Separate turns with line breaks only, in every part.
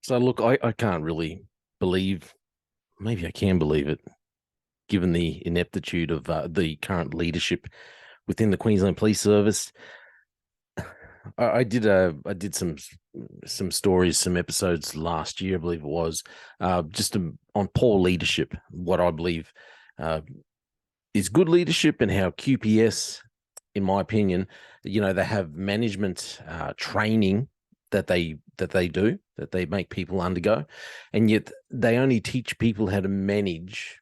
So look, I can't really believe, maybe I can believe it, given the ineptitude of the current leadership within the Queensland Police Service. I did some stories, some episodes last year, I believe it was, on poor leadership. What I believe uh, is good leadership, and how QPS, in my opinion, they have management training that they make people undergo, and yet they only teach people how to manage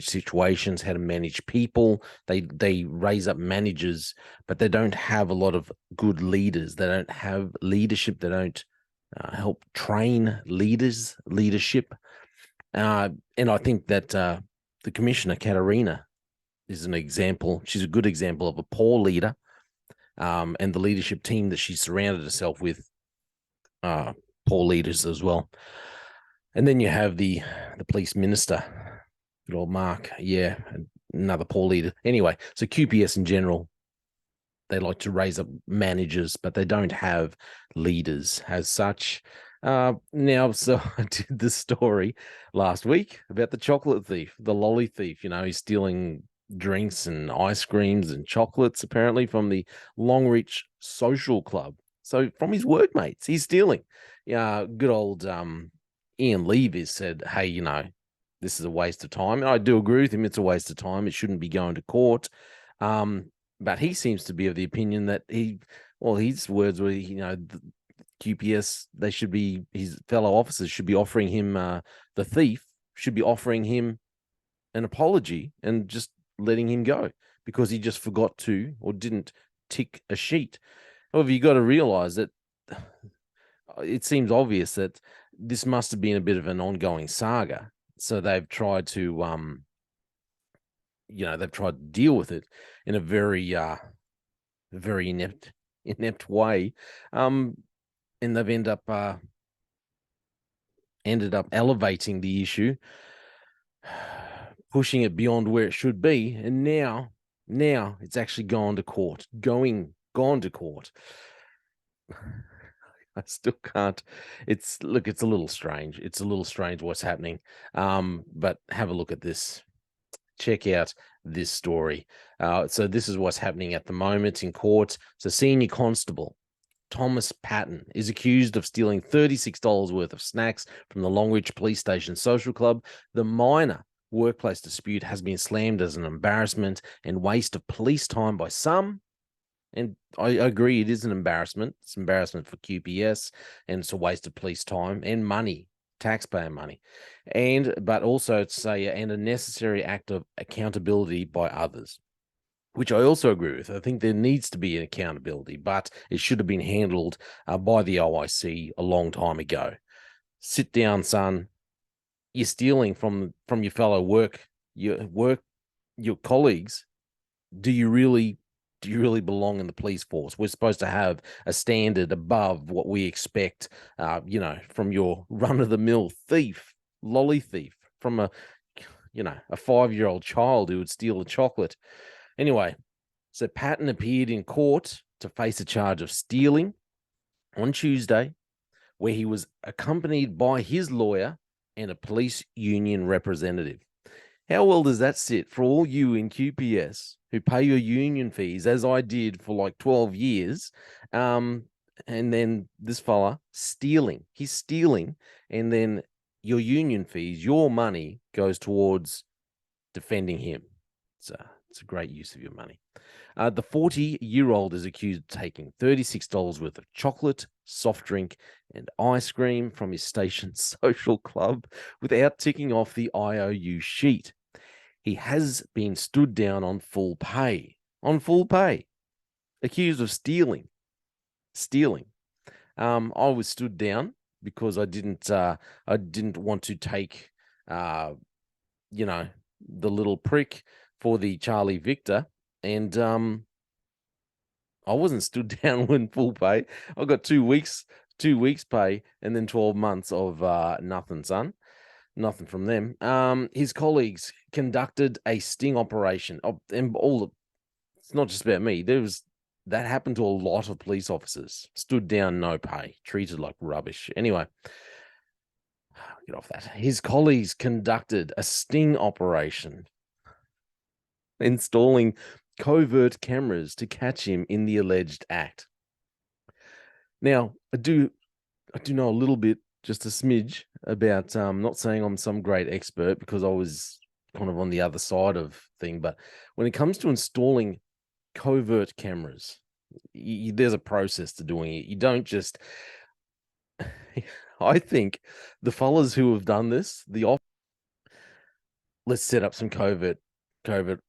situations, how to manage people. They raise up managers, but they don't have a lot of good leaders. They don't have leadership. They don't help train leadership. And I think that the commissioner, Katarina, is an example. She's a good example of a poor leader, and the leadership team that she surrounded herself with, uh, poor leaders as well. And then you have the police minister, good old Mark. Yeah, another poor leader. Anyway, so QPS in general, they like to raise up managers, but they don't have leaders as such. Now, so I did the story last week about the chocolate thief, the lolly thief. He's stealing drinks and ice creams and chocolates apparently from the Longreach social club. So from his workmates, he's stealing. Yeah, good old Ian Levy said, "Hey, this is a waste of time." And I do agree with him; it's a waste of time. It shouldn't be going to court. But he seems to be of the opinion that his words were, the QPS, they should be, his fellow officers should be offering him, the thief should be offering him an apology and just letting him go because he just forgot to or didn't tick a sheet. However, you got to realize that it seems obvious that this must have been a bit of an ongoing saga. So they've tried to, they've tried to deal with it in a very inept way, and they've ended up elevating the issue, pushing it beyond where it should be, and now it's actually gone to court. I still can't. It's a little strange. It's a little strange what's happening. But have a look at this. Check out this story. So this is what's happening at the moment in court. So senior constable Thomas Patton is accused of stealing $36 worth of snacks from the Longreach Police Station Social Club. The minor workplace dispute has been slammed as an embarrassment and waste of police time by some. And I agree, it is an embarrassment. It's an embarrassment for QPS, and it's a waste of police time and money, taxpayer money. But also and a necessary act of accountability by others, which I also agree with. I think there needs to be an accountability, but it should have been handled by the OIC a long time ago. Sit down, son. You're stealing from your fellow your colleagues. Do you really belong in the police force? We're supposed to have a standard above what we expect, from your run-of-the-mill thief, lolly thief, from a 5-year-old child who would steal a chocolate. Anyway, so Patton appeared in court to face a charge of stealing on Tuesday, where he was accompanied by his lawyer and a police union representative. How well does that sit for all you in QPS who pay your union fees, as I did for like 12 years? And then this fella stealing. He's stealing, and then your union fees, your money goes towards defending him. It's a great use of your money. The 40-year-old is accused of taking $36 worth of chocolate, soft drink, and ice cream from his station social club without ticking off the IOU sheet. He has been stood down on full pay. Accused of stealing. I was stood down because I didn't want to take the little prick for the Charlie Victor, and I wasn't stood down when full pay. I got 2 weeks pay, and then 12 months of nothing, son. Nothing from them. His colleagues conducted a sting operation. It's not just about me. That happened to a lot of police officers. Stood down, no pay, treated like rubbish. Anyway, get off that. His colleagues conducted a sting operation, installing covert cameras to catch him in the alleged act. Now, I do know a little bit, just a smidge, about not saying I'm some great expert because I was kind of on the other side of thing, but when it comes to installing covert cameras, there's a process to doing it. You don't just I think the fellas who have done this, let's set up some covert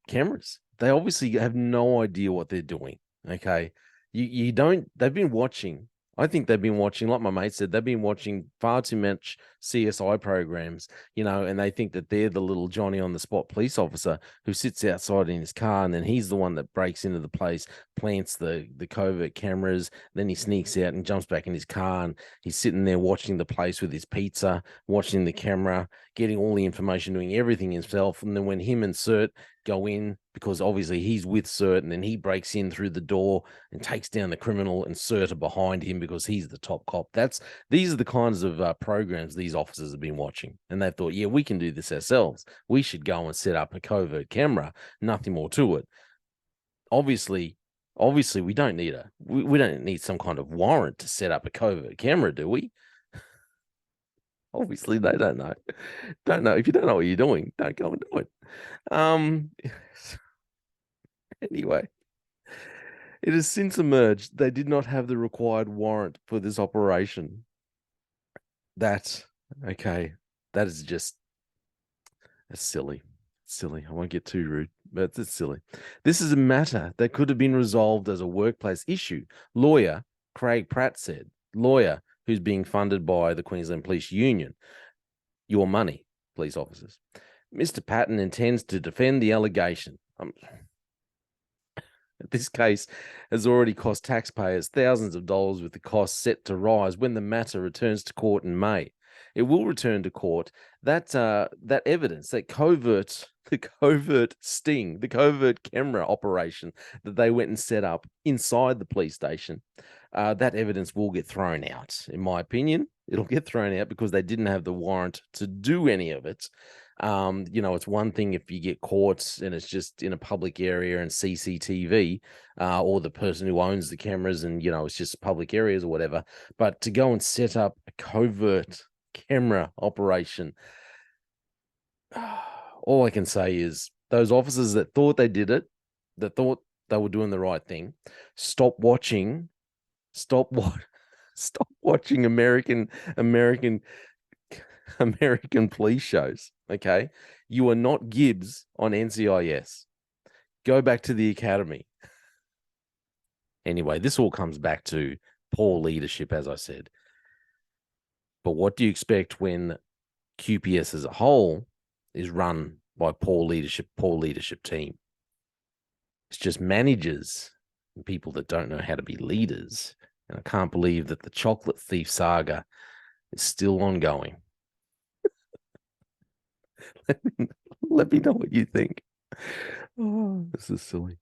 cameras. They obviously have no idea what they're doing. Okay. You don't, they've been watching. I think they've been watching, like my mate said, they've been watching far too much CSI programs, and they think that they're the little Johnny on the spot police officer who sits outside in his car, and then he's the one that breaks into the place, plants the covert cameras, then he sneaks out and jumps back in his car, and he's sitting there watching the place with his pizza, watching the camera, getting all the information, doing everything himself. And then when him and Cert go in, because obviously he's with Cert, and then he breaks in through the door and takes down the criminal, and Cert are behind him because he's the top cop. These are the kinds of programs these officers have been watching, and they thought, yeah, we can do this ourselves. We should go and set up a covert camera. Nothing more to it. Obviously, we don't need we don't need some kind of warrant to set up a covert camera, do we? Obviously, they don't know. Don't know. If you don't know what you're doing, don't go and do it. Anyway, it has since emerged they did not have the required warrant for this operation. That is just, that's silly. Silly. I won't get too rude, but it's silly. This is a matter that could have been resolved as a workplace issue. Lawyer Craig Pratt said. Lawyer who's being funded by the Queensland Police Union. Your money, police officers. Mr. Patton intends to defend the allegation. This case has already cost taxpayers thousands of dollars, with the costs set to rise when the matter returns to court in May. It will return to court. That evidence, the covert sting, the covert camera operation that they went and set up inside the police station, that evidence will get thrown out. In my opinion, it'll get thrown out because they didn't have the warrant to do any of it. It's one thing if you get caught and it's just in a public area and CCTV, or the person who owns the cameras and, it's just public areas or whatever. But to go and set up a covert camera operation, all I can say is those officers that thought they did it, that thought they were doing the right thing, stop watching American police shows. Okay, you are not Gibbs on NCIS. Go back to the academy. Anyway, this all comes back to poor leadership, as I said. But what do you expect when QPS as a whole is run by poor leadership team? It's just managers and people that don't know how to be leaders. And I can't believe that the Chocolate Thief Saga is still ongoing. Let me know what you think. Oh, this is silly.